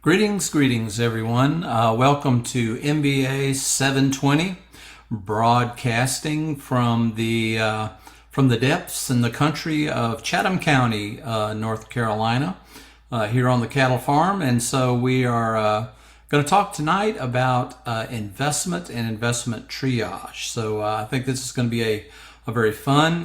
Greetings, everyone. Welcome to MBA 720, broadcasting from the depths in the country of Chatham County, North Carolina, here on the cattle farm. And so we are going to talk tonight about investment and investment triage. So I think this is going to be a very fun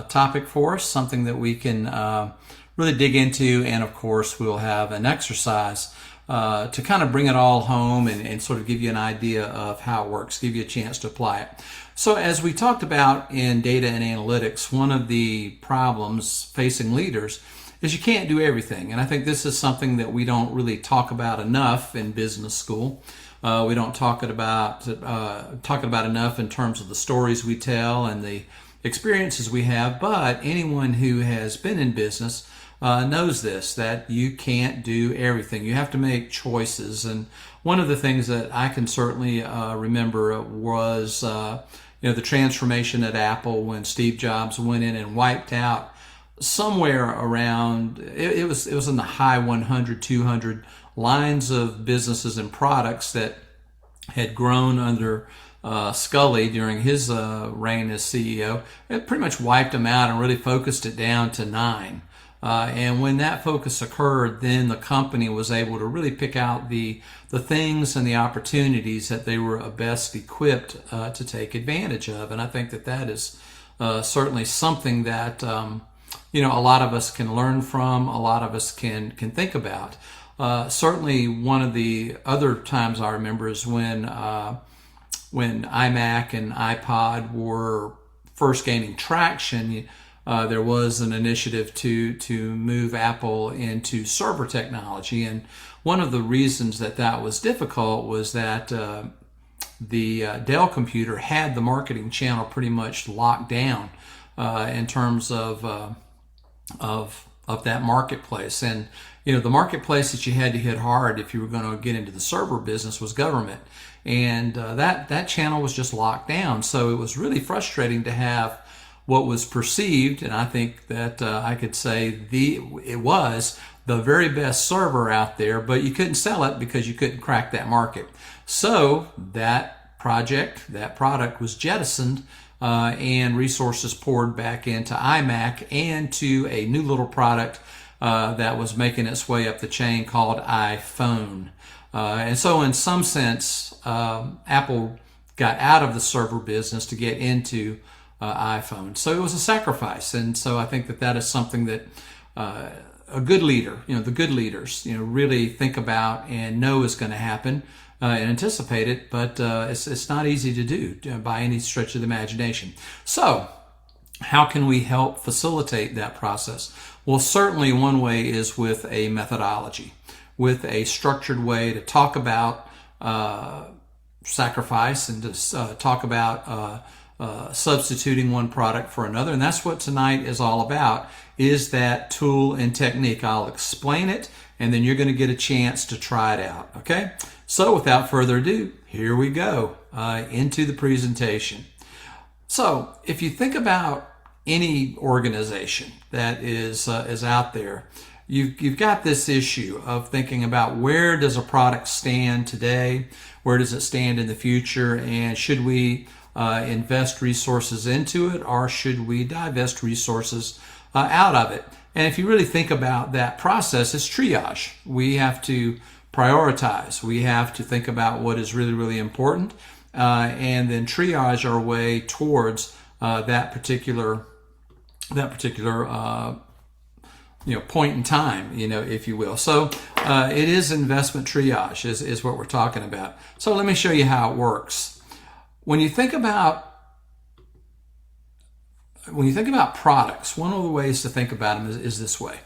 topic for us, something that we can really dig into. And of course, we'll have an exercise to kind of bring it all home and sort of give you an idea of how it works, give you a chance to apply it. So as we talked about in data and analytics, one of the problems facing leaders is you can't do everything. And I think this is something that we don't really talk about enough in business school. We don't talk about enough in terms of the stories we tell and the experiences we have. But anyone who has been in business knows this, that you can't do everything. You have to make choices. And one of the things that I can certainly remember was the transformation at Apple when Steve Jobs went in and wiped out somewhere around, it was in the high 100, 200 lines of businesses and products that had grown under Scully during his reign as CEO. It pretty much wiped them out and really focused it down to 9. And when that focus occurred, then the company was able to really pick out the things and the opportunities that they were best equipped to take advantage of. And I think that is certainly something that a lot of us can learn from, a lot of us can think about. Certainly, one of the other times I remember is when iMac and iPod were first gaining traction. There was an initiative to move Apple into server technology, and one of the reasons that was difficult was that the Dell computer had the marketing channel pretty much locked down in terms of that marketplace. And the marketplace that you had to hit hard if you were going to get into the server business was government, and that channel was just locked down. So it was really frustrating to have what was perceived, and I think that I could say it was the very best server out there, but you couldn't sell it because you couldn't crack that market. So that product was jettisoned, and resources poured back into iMac and to a new little product that was making its way up the chain called iPhone. And so in some sense, Apple got out of the server business to get into iPhone. So it was a sacrifice. And so I think that is something that a good leader, the good leaders, really think about and know is going to happen and anticipate it, but it's not easy to do by any stretch of the imagination. So how can we help facilitate that process? Well, certainly one way is with a methodology, with a structured way to talk about sacrifice and to talk about substituting one product for another. And that's what tonight is all about, is that tool and technique. I'll explain it, and then you're going to get a chance to try it out. Okay? So without further ado, here we go into the presentation. So if you think about any organization that is out there, you've got this issue of thinking about where does a product stand today, where does it stand in the future, and should we invest resources into it, or should we divest resources out of it? And if you really think about that process, it's triage. We have to prioritize. We have to think about what is really, really important, and then triage our way towards that particular point in time, if you will. So it is investment triage is what we're talking about. So let me show you how it works. When you think about products, one of the ways to think about them is this way.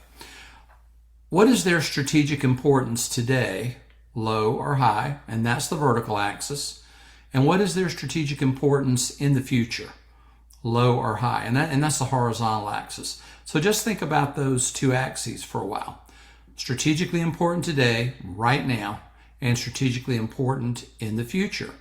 What is their strategic importance today, low or high? And that's the vertical axis. And what is their strategic importance in the future, low or high? And that's the horizontal axis. So just think about those two axes for a while. Strategically important today, right now, and strategically important in the future.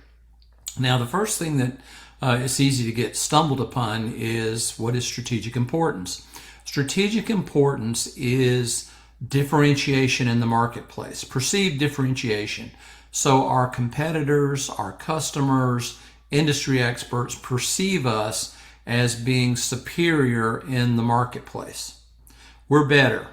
Now, the first thing that it's easy to get stumbled upon is what is strategic importance. Strategic importance is differentiation in the marketplace, perceived differentiation. So our competitors, our customers, industry experts perceive us as being superior in the marketplace. We're better,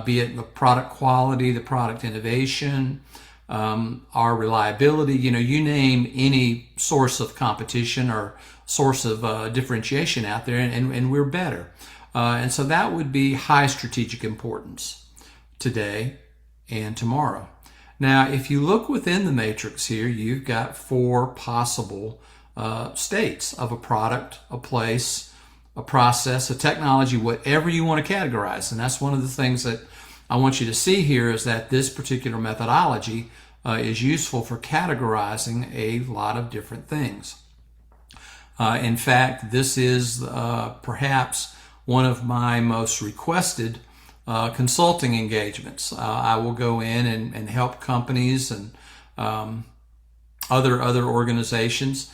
be it the product quality, the product innovation, our reliability, you name any source of competition or source of differentiation out there, and we're better. And so that would be high strategic importance today and tomorrow. Now, if you look within the matrix here, you've got 4 possible states of a product, a place, a process, a technology, whatever you want to categorize. And that's one of the things that I want you to see here, is that this particular methodology is useful for categorizing a lot of different things. In fact, this is perhaps one of my most requested consulting engagements. I will go in and help companies and other organizations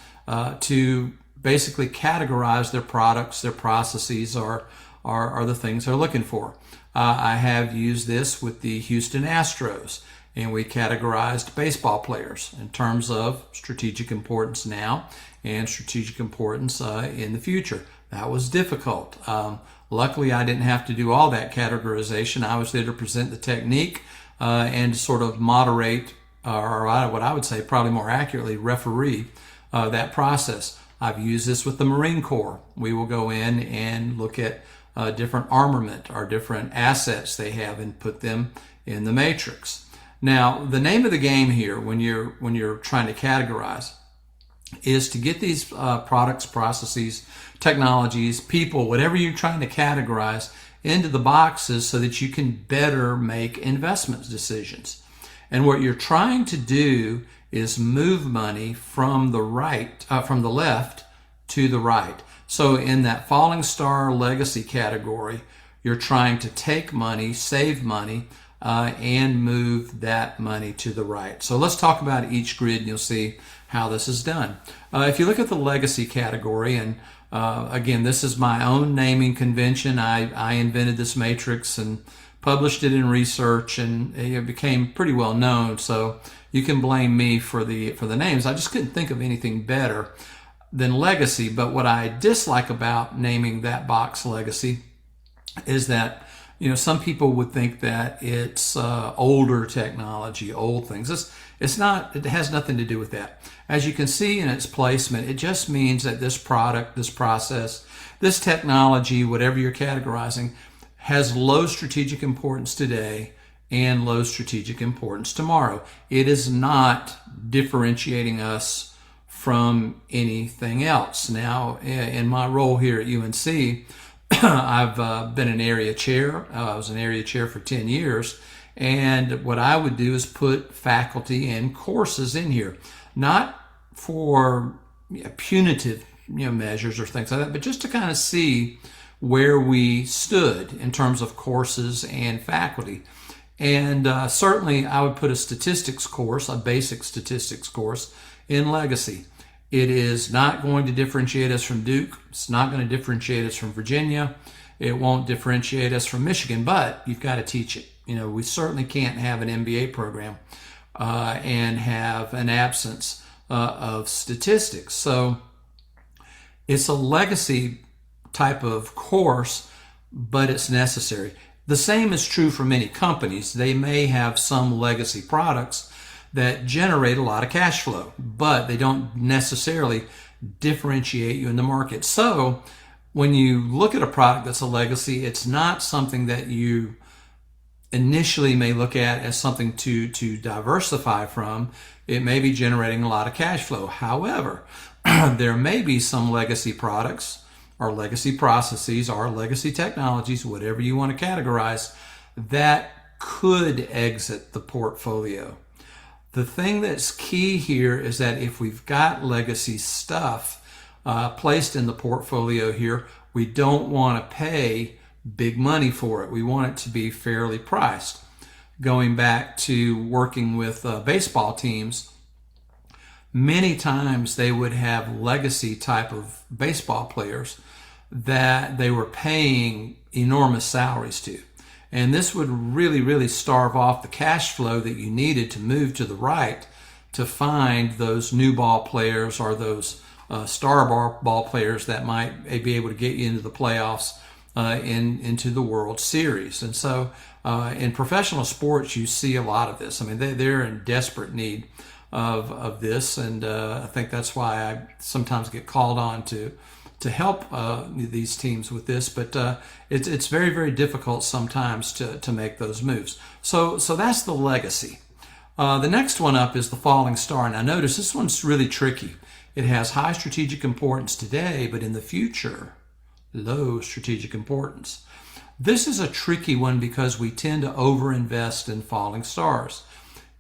to basically categorize their products, their processes, or the things they're looking for. I have used this with the Houston Astros, and we categorized baseball players in terms of strategic importance now and strategic importance in the future. That was difficult. Luckily, I didn't have to do all that categorization. I was there to present the technique and to sort of moderate, or what I would say probably more accurately, referee that process. I've used this with the Marine Corps. We will go in and look at different armament or different assets they have and put them in the matrix. Now, the name of the game here when you're trying to categorize is to get these products, processes, technologies, people, whatever you're trying to categorize, into the boxes so that you can better make investment decisions. And what you're trying to do is move money from the left to the right. So in that falling star legacy category, you're trying to take money, save money, and move that money to the right. So let's talk about each grid, and you'll see how this is done. If you look at the legacy category, and again, this is my own naming convention. I invented this matrix and published it in research, and it became pretty well known. So you can blame me for the names. I just couldn't think of anything better than legacy. But what I dislike about naming that box legacy is that some people would think that it's older technology, old things. It's not. It has nothing to do with that. As you can see in its placement, it just means that this product, this process, this technology, whatever you're categorizing, has low strategic importance today and low strategic importance tomorrow. It is not differentiating us from anything else. Now, in my role here at UNC, I've been an area chair. I was an area chair for 10 years. And what I would do is put faculty and courses in here, not for punitive measures or things like that, but just to kind of see where we stood in terms of courses and faculty. And certainly I would put a statistics course, a basic statistics course, in legacy. It is not going to differentiate us from Duke. It's not going to differentiate us from Virginia. It won't differentiate us from Michigan, but you've got to teach it. We certainly can't have an MBA program and have an absence of statistics. So it's a legacy type of course, but it's necessary. The same is true for many companies. They may have some legacy products that generate a lot of cash flow, but they don't necessarily differentiate you in the market. So when you look at a product that's a legacy, it's not something that you initially may look at as something to diversify from. It may be generating a lot of cash flow. However, there may be some legacy products or legacy processes or legacy technologies, whatever you want to categorize, that could exit the portfolio. The thing that's key here is that if we've got legacy stuff placed in the portfolio here, we don't want to pay big money for it. We want it to be fairly priced. Going back to working with baseball teams, many times they would have legacy type of baseball players that they were paying enormous salaries to. And this would really, really starve off the cash flow that you needed to move to the right to find those new ball players or those star ball players that might be able to get you into the playoffs, into the World Series. And so in professional sports, you see a lot of this. I mean, they're in desperate need of this, and I think that's why I sometimes get called on to help these teams with this. But it's very, very difficult sometimes to make those moves. So that's the legacy. The next one up is the falling star. Now notice this one's really tricky. It has high strategic importance today, but in the future, low strategic importance. This is a tricky one because we tend to overinvest in falling stars.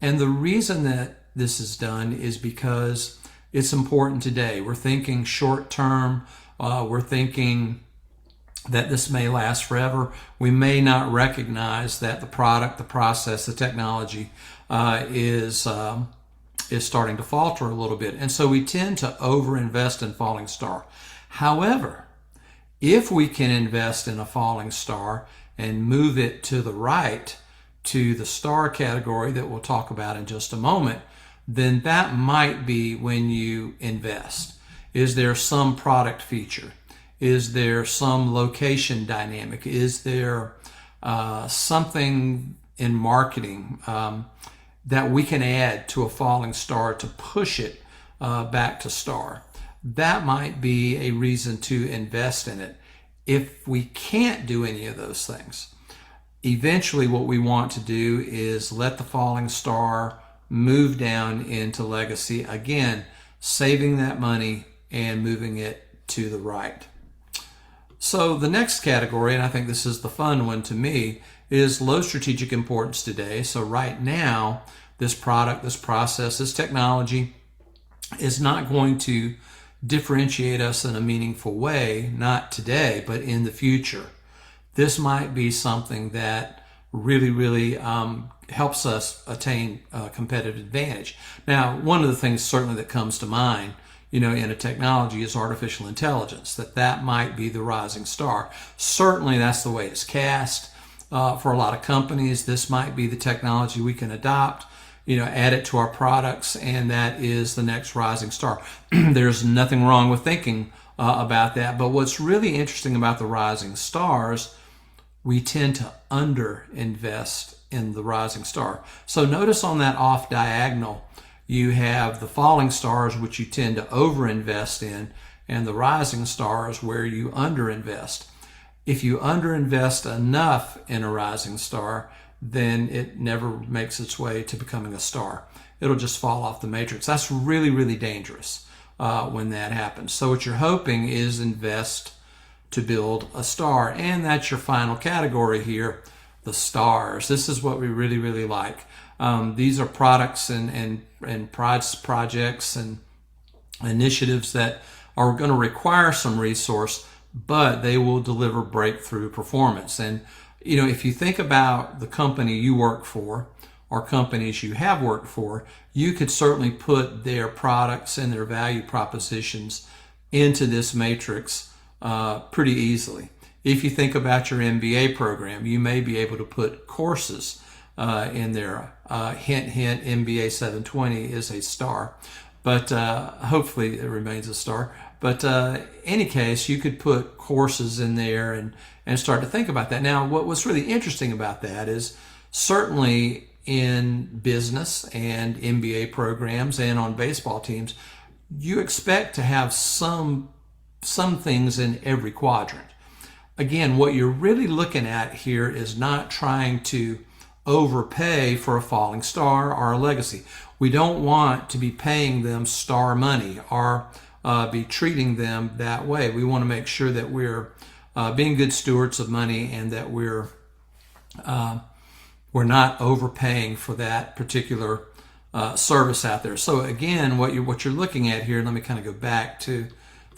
And the reason that this is done is because it's important today. We're thinking short term. We're thinking that this may last forever. We may not recognize that the product, the process, the technology is starting to falter a little bit. And so we tend to overinvest in falling star. However, if we can invest in a falling star and move it to the right to the star category that we'll talk about in just a moment, then that might be when you invest. Is there some product feature? Is there some location dynamic? Is there something in marketing that we can add to a falling star to push it back to star? That might be a reason to invest in it. If we can't do any of those things, eventually what we want to do is let the falling star move down into legacy, again, saving that money and moving it to the right. So the next category, and I think this is the fun one to me, is low strategic importance today. So right now, this product, this process, this technology is not going to differentiate us in a meaningful way, not today, but in the future. This might be something that really, really helps us attain a competitive advantage. Now, one of the things certainly that comes to mind, in a technology is artificial intelligence, that might be the rising star. Certainly that's the way it's cast. For a lot of companies, this might be the technology we can adopt, add it to our products, and that is the next rising star. There's nothing wrong with thinking about that. But what's really interesting about the rising stars, we tend to underinvest in the rising star. So notice on that off diagonal, you have the falling stars, which you tend to overinvest in, and the rising stars where you underinvest. If you underinvest enough in a rising star, then it never makes its way to becoming a star. It'll just fall off the matrix. That's really, really dangerous when that happens. So what you're hoping is invest to build a star. And that's your final category here, the stars. This is what we really, really like. These are products and projects and initiatives that are going to require some resource, but they will deliver breakthrough performance. And if you think about the company you work for or companies you have worked for, you could certainly put their products and their value propositions into this matrix pretty easily. If you think about your MBA program, you may be able to put courses in there. Hint, hint, MBA 720 is a star, but hopefully it remains a star. But any case, you could put courses in there and start to think about that. Now, what's really interesting about that is certainly in business and MBA programs and on baseball teams, you expect to have some things in every quadrant. Again, what you're really looking at here is not trying to overpay for a falling star or a legacy. We don't want to be paying them star money or be treating them that way. We want to make sure that we're being good stewards of money and that we're not overpaying for that particular service out there. So again, what you're looking at here, let me kind of go back through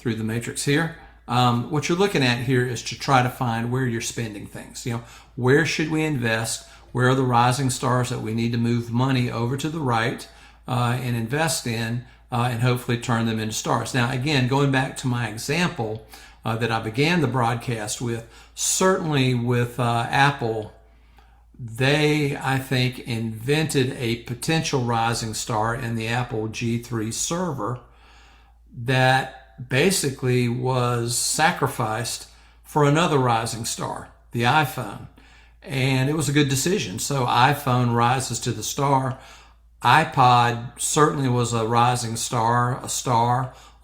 the matrix here. What you're looking at here is to try to find where you're spending things. Where should we invest? Where are the rising stars that we need to move money over to the right and invest in and hopefully turn them into stars? Now, again, going back to my example that I began the broadcast with, certainly with Apple they, I think, invented a potential rising star in the Apple G3 server that basically was sacrificed for another rising star, the iPhone. And it was a good decision. So iPhone rises to the star. iPod certainly was a rising star, a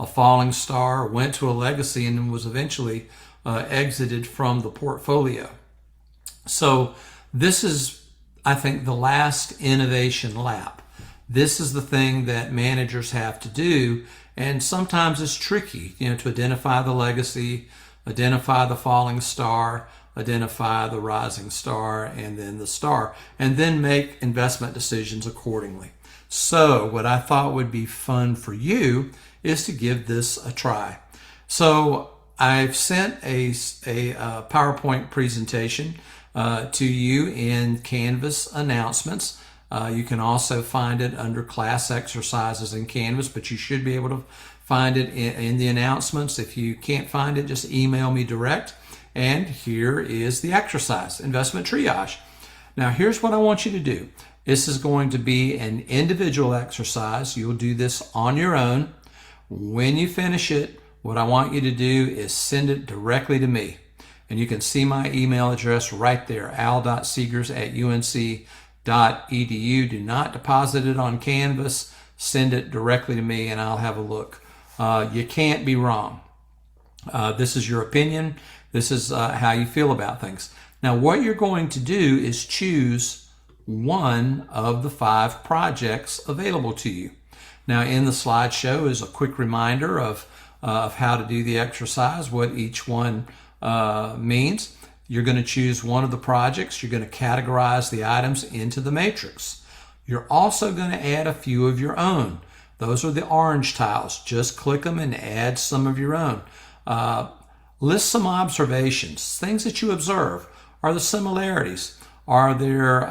falling star, went to a legacy, and was eventually exited from the portfolio. So this is, I think, the last innovation lap. This is the thing that managers have to do, and sometimes it's tricky, to identify the legacy, identify the falling star, identify the rising star, and then the star, and then make investment decisions accordingly. So what I thought would be fun for you is to give this a try. So I've sent a PowerPoint presentation to you in Canvas announcements. You can also find it under class exercises in Canvas, but you should be able to find it in the announcements. If you can't find it, just email me direct. And here is the exercise, Investment Triage. Now, here's what I want you to do. This is going to be an individual exercise. You'll do this on your own. When you finish it, what I want you to do is send it directly to me. And you can see my email address right there, al.segars@unc.edu. Do not deposit it on Canvas. Send it directly to me and I'll have a look. You can't be wrong. This is your opinion. This is how you feel about things. Now, what you're going to do is choose one of the 5 projects available to you. Now, in the slideshow is a quick reminder of how to do the exercise, what each one means. You're going to choose one of the projects. You're going to categorize the items into the matrix. You're also going to add a few of your own. Those are the orange tiles. Just click them and add some of your own. List some observations, things that you observe. Are the similarities? Are there,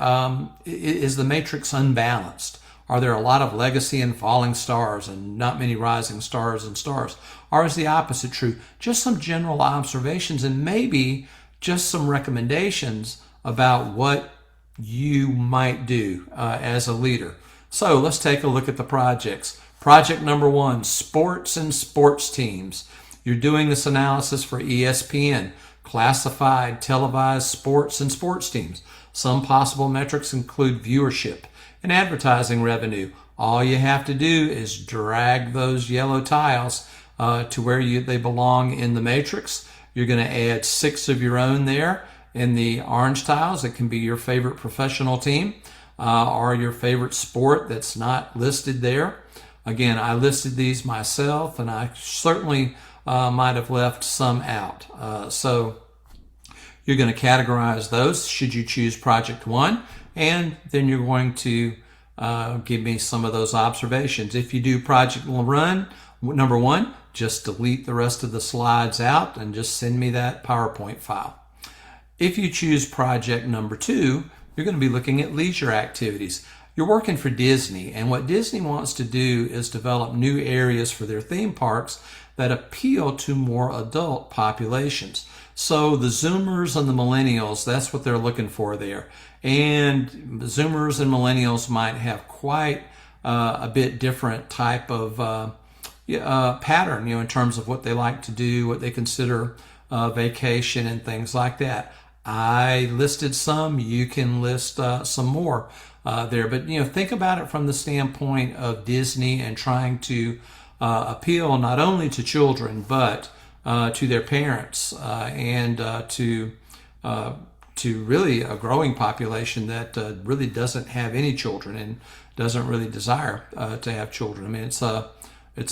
is the matrix unbalanced? Are there a lot of legacy and falling stars and not many rising stars and stars? Or is the opposite true? Just some general observations and maybe just some recommendations about what you might do as a leader. So let's take a look at the projects. Project number 1, sports and sports teams. You're doing this analysis for ESPN, classified, televised sports and sports teams. Some possible metrics include viewership and advertising revenue. All you have to do is drag those yellow tiles to where they belong in the matrix. You're going to add 6 of your own there in the orange tiles. It can be your favorite professional team or your favorite sport that's not listed there. Again, I listed these myself, and I certainly might have left some out. So you're going to categorize those should you choose project 1, and then you're going to give me some of those observations. If you do project number 1, just delete the rest of the slides out and just send me that PowerPoint file. If you choose project number 2, you're going to be looking at leisure activities. You're working for Disney, and what Disney wants to do is develop new areas for their theme parks that appeal to more adult populations. So the Zoomers and the Millennials, that's what they're looking for there. And Zoomers and Millennials might have quite a bit different type of pattern, in terms of what they like to do, what they consider vacation and things like that. I listed some. You can list some more there. But, think about it from the standpoint of Disney and trying to appeal not only to children, but to their parents and to really a growing population that really doesn't have any children and doesn't really desire to have children. I mean, it's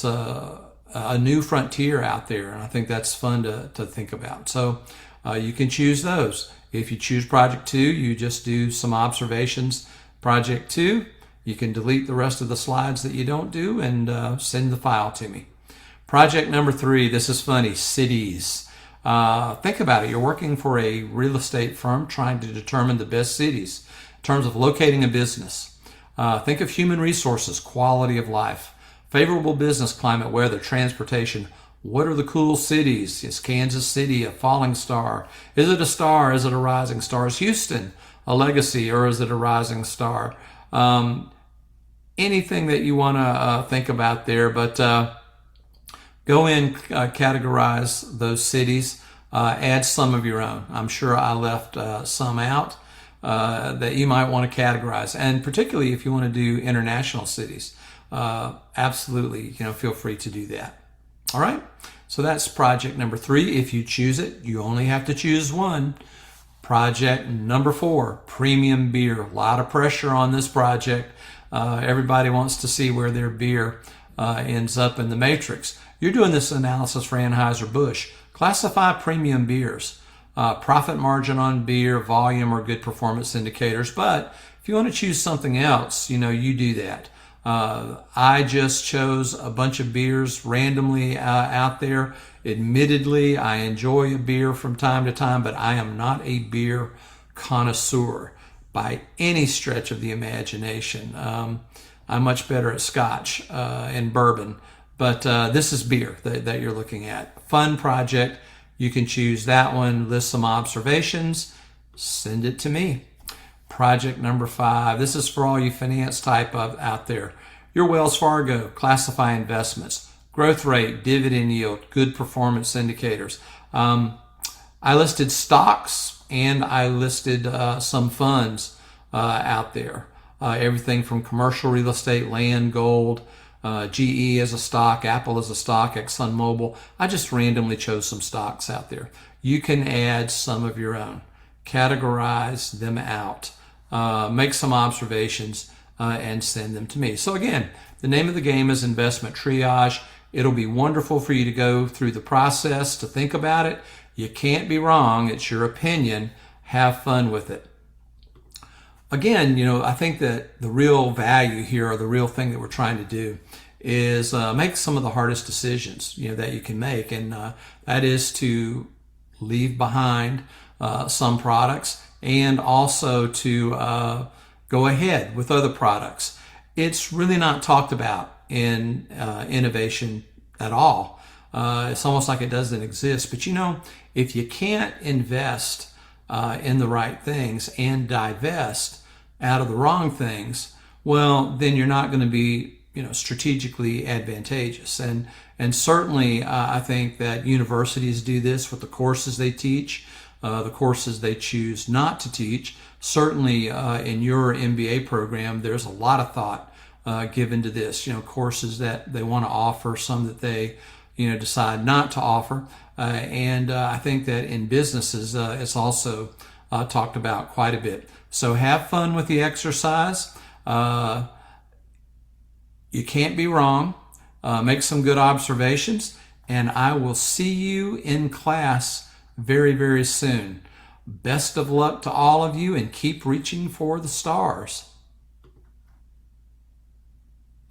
a new frontier out there, and I think that's fun to think about. So you can choose those. If you choose project 2, you just do some observations. Project 2, you can delete the rest of the slides that you don't do and send the file to me. Project number 3, this is funny, cities. Think about it. You're working for a real estate firm trying to determine the best cities in terms of locating a business. Think of human resources, quality of life, favorable business climate, weather, transportation. What are the cool cities? Is Kansas City a falling star? Is it a star? Is it a rising star? Is Houston a legacy, or is it a rising star? Anything that you want to think about there, but go in, categorize those cities, add some of your own. I'm sure I left some out that you might want to categorize, and particularly if you want to do international cities, absolutely, feel free to do that. All right, so that's project number 3. If you choose it, you only have to choose one. Project number 4, premium beer. A lot of pressure on this project. Everybody wants to see where their beer ends up in the matrix. You're doing this analysis for Anheuser-Busch. Classify premium beers. Profit margin on beer, volume are good performance indicators. But if you want to choose something else, you do that. I just chose a bunch of beers randomly out there. Admittedly, I enjoy a beer from time to time, but I am not a beer connoisseur by any stretch of the imagination. I'm much better at scotch and bourbon, but this is beer that you're looking at. Fun project. You can choose that one, list some observations, send it to me. Project number 5. This is for all you finance type of out there. Your Wells Fargo, classify investments, growth rate, dividend yield, good performance indicators. I listed stocks and I listed some funds out there. Everything from commercial real estate, land, gold, GE as a stock, Apple as a stock, ExxonMobil. I just randomly chose some stocks out there. You can add some of your own. Categorize them out. Make some observations and send them to me. So again, the name of the game is Investment Triage. It'll be wonderful for you to go through the process, to think about it. You can't be wrong. It's your opinion. Have fun with it. Again, I think that the real value here, or the real thing that we're trying to do, is make some of the hardest decisions that you can make, and that is to leave behind some products and also to go ahead with other products. It's really not talked about in innovation at all. It's almost like it doesn't exist. But if you can't invest in the right things and divest out of the wrong things, well, then you're not going to be strategically advantageous. And certainly I think that universities do this with the courses they teach, the courses they choose not to teach. Certainly in your MBA program, there's a lot of thought given to this, courses that they want to offer, some that they decide not to offer. And I think that in businesses, it's also talked about quite a bit. So have fun with the exercise. You can't be wrong. Make some good observations, and I will see you in class very, very soon. Best of luck to all of you, and keep reaching for the stars.